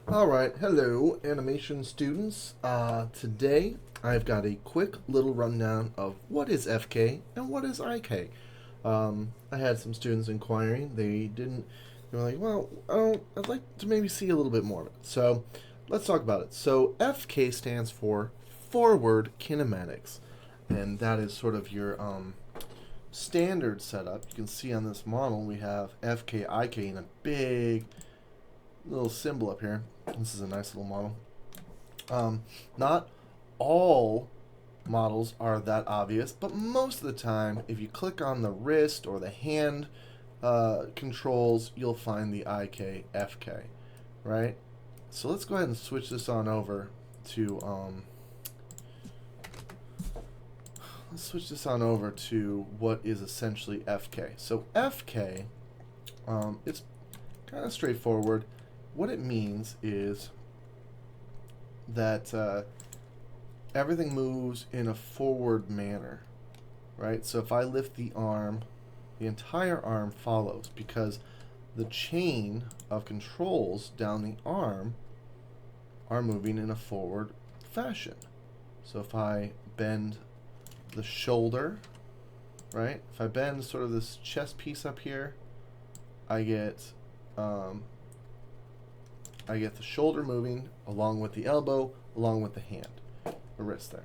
Alright, hello animation students. Today I've got a quick little rundown of what is FK and what is IK. I had some students inquiring. They were like, well, I'd like to maybe see a little bit more of it. So let's talk about it. So FK stands for Forward Kinematics, and that is sort of your standard setup. You can see on this model we have FK, IK in a big little symbol up here. This is a nice little model. Not all models are that obvious, but most of the time, if you click on the wrist or the hand controls, you'll find the IK, FK, right? So let's go ahead and switch this on over to what is essentially FK. So FK, it's kind of straightforward. What it means is that everything moves in a forward manner, right? So if I lift the arm, the entire arm follows because the chain of controls down the arm are moving in a forward fashion. So if I bend the shoulder, right? If I bend sort of this chest piece up here, I get the shoulder moving along with the elbow, along with the hand, the wrist there.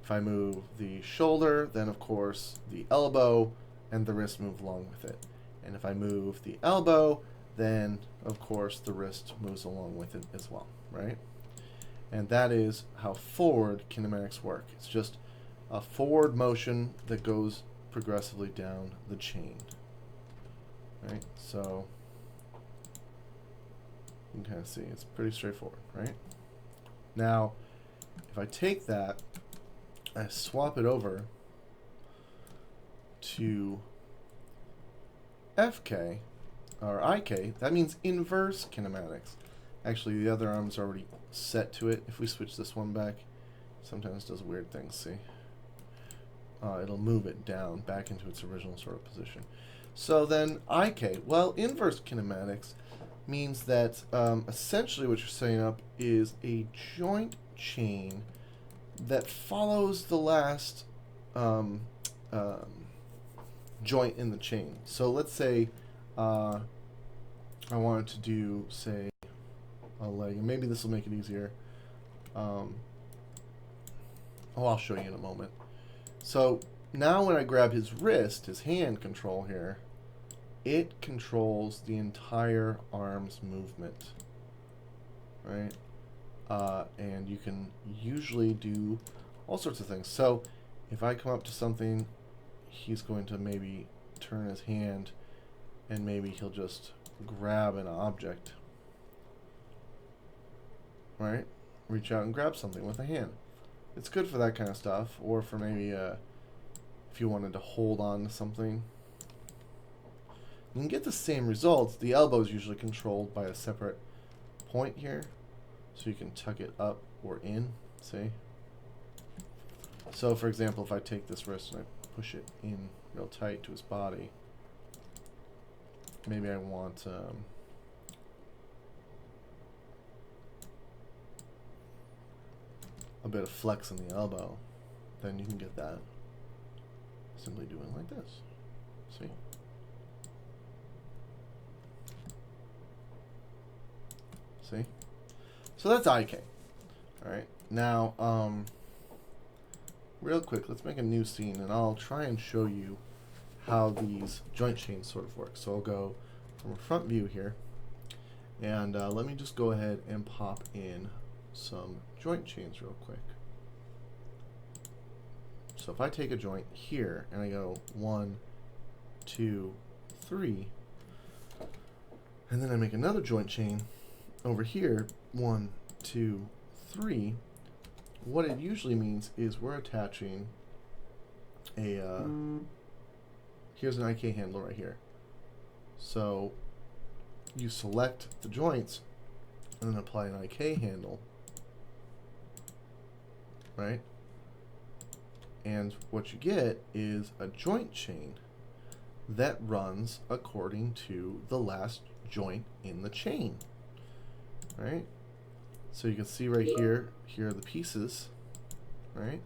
If I move the shoulder, then of course the elbow and the wrist move along with it. And if I move the elbow, then of course the wrist moves along with it as well, right? And that is how forward kinematics work. It's just a forward motion that goes progressively down the chain, right? So you can kind of see it's pretty straightforward, right? Now, if I take that, I swap it over to FK or IK, that means inverse kinematics. Actually, the other arm's already set to it. If we switch this one back, sometimes it does weird things, see? It'll move it down back into its original sort of position. So then IK, well, inverse kinematics means that essentially what you're setting up is a joint chain that follows the last joint in the chain. So let's say I wanted to do, say, a leg, and maybe this will make it easier. I'll show you in a moment. So now when I grab his wrist, his hand control here, it controls the entire arm's movement, right? And you can usually do all sorts of things. So if I come up to something, he's going to maybe turn his hand and maybe he'll just grab an object, right? Reach out and grab something with a hand. It's good for that kind of stuff, or for maybe if you wanted to hold on to something. You can get the same results. The elbow is usually controlled by a separate point here, so you can tuck it up or in, see? So for example, if I take this wrist and I push it in real tight to his body, maybe I want a bit of flex in the elbow, then you can get that simply doing like this, see? See? So that's IK. Alright, now, real quick, let's make a new scene and I'll try and show you how these joint chains sort of work. So I'll go from a front view here, and let me just go ahead and pop in some joint chains real quick. So if I take a joint here and I go 1, 2, 3, and then I make another joint chain over here, 1, 2, 3, what it usually means is we're attaching a, here's an IK handle right here. So you select the joints and then apply an IK handle, right? And what you get is a joint chain that runs according to the last joint in the chain, right? So you can see right here, here are the pieces, right?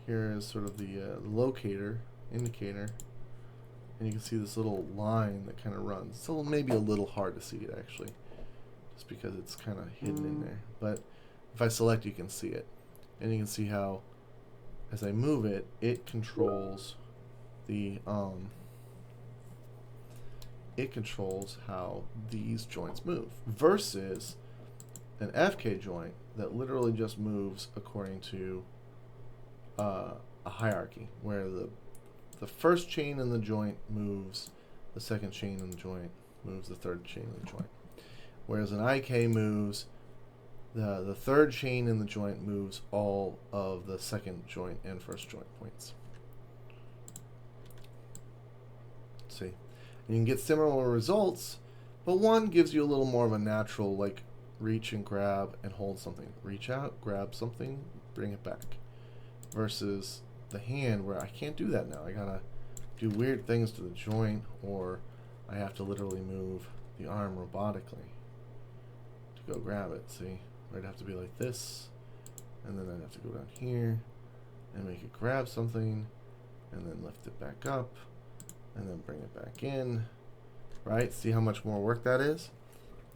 Here is sort of the locator, indicator, and you can see this little line that kind of runs. It's maybe a little hard to see it actually, just because it's kind of hidden in there. But if I select, you can see it, and you can see how, as I move it, it controls the it controls how these joints move, versus an FK joint that literally just moves according to a hierarchy, where the first chain in the joint moves, the second chain in the joint moves the third chain in the joint. Whereas an IK moves, the third chain in the joint moves all of the second joint and first joint points. See, and you can get similar results, but one gives you a little more of a natural, like, reach and grab and hold something. Reach out, grab something, bring it back. Versus the hand, where I can't do that now. I gotta do weird things to the joint, or I have to literally move the arm robotically to go grab it. See, I'd have to be like this, and then I'd have to go down here and make it grab something, and then lift it back up, and then bring it back in. Right? See how much more work that is?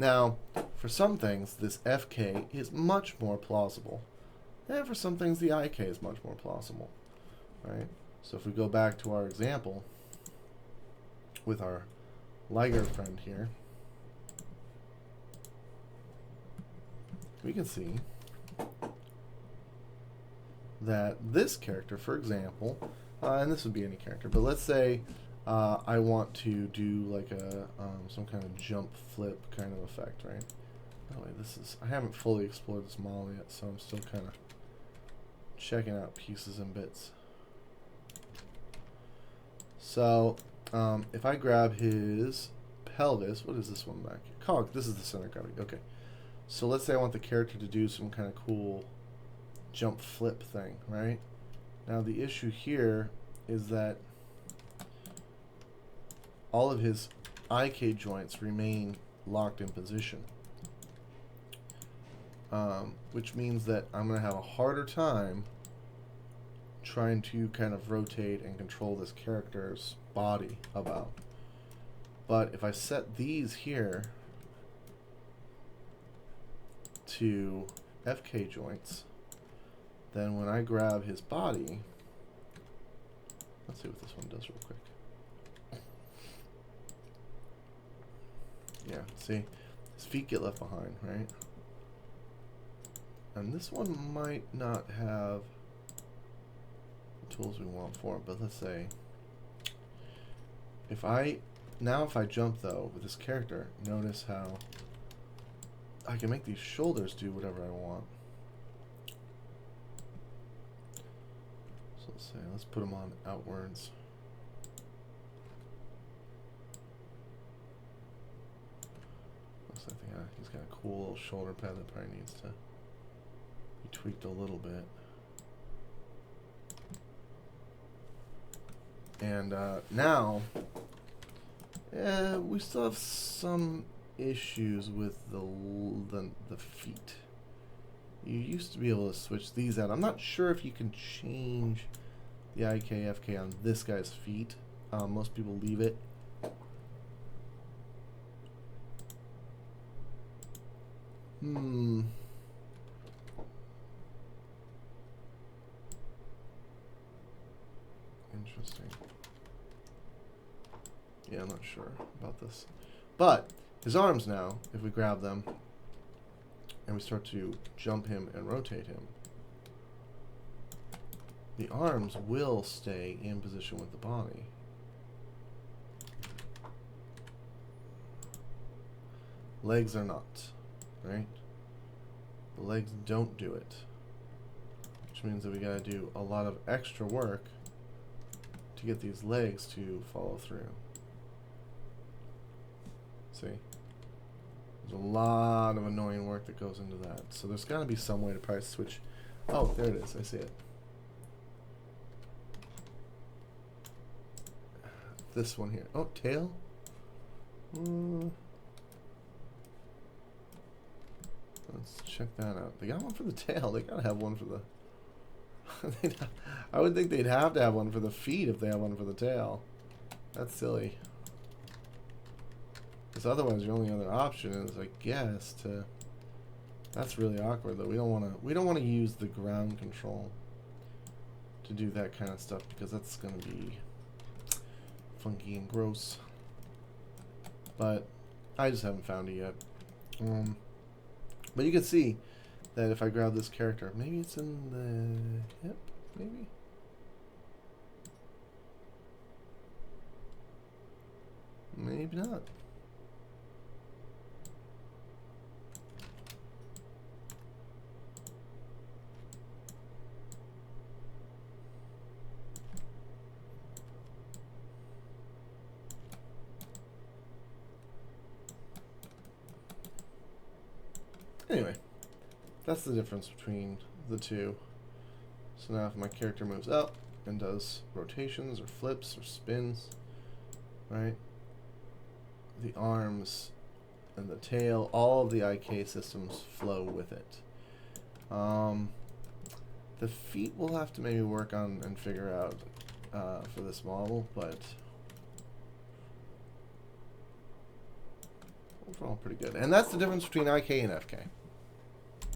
Now, for some things, this FK is much more plausible. And for some things, the IK is much more plausible. Right? So if we go back to our example with our Liger friend here, we can see that this character, for example, and this would be any character, but let's say I want to do like a some kind of jump flip kind of effect, right? Oh wait, I haven't fully explored this model yet, so I'm still kind of checking out pieces and bits. So if I grab his pelvis, what is this one back here? Cog, this is the center of gravity. Okay. So let's say I want the character to do some kind of cool jump flip thing, right? Now the issue here is that all of his IK joints remain locked in position, which means that I'm going to have a harder time trying to kind of rotate and control this character's body about. But if I set these here to FK joints, then when I grab his body, let's see what this one does real quick. Yeah, see, his feet get left behind, right? And this one might not have the tools we want for it, but let's say if I jump though with this character, notice how I can make these shoulders do whatever I want. So let's put them on outwards. Looks like he's got a cool little shoulder pad that probably needs to be tweaked a little bit. And now, we still have some issues with the feet. You used to be able to switch these out. I'm not sure if you can change the IK FK on this guy's feet. Most people leave it. Interesting. Yeah, I'm not sure about this. But his arms now, if we grab them and we start to jump him and rotate him, the arms will stay in position with the body. Legs are not, right? The legs don't do it, which means that we gotta do a lot of extra work to get these legs to follow through. See? There's a lot of annoying work that goes into that. So there's got to be some way to probably switch. Oh, there it is. I see it. This one here. Oh, tail? Let's check that out. They got one for the tail. They gotta have one for the... I would think they'd have to have one for the feet if they have one for the tail. That's silly. Because otherwise, your only other option is, I guess, to... That's really awkward, though. We don't want to use the ground control to do that kind of stuff, because that's going to be funky and gross. But I just haven't found it yet. But you can see that if I grab this character, maybe it's in the hip, maybe? Maybe not. Anyway, that's the difference between the two. So now if my character moves up and does rotations or flips or spins, right, the arms and the tail, all of the IK systems flow with it. The feet we'll have to maybe work on and figure out for this model, but overall pretty good. And that's the difference between IK and FK.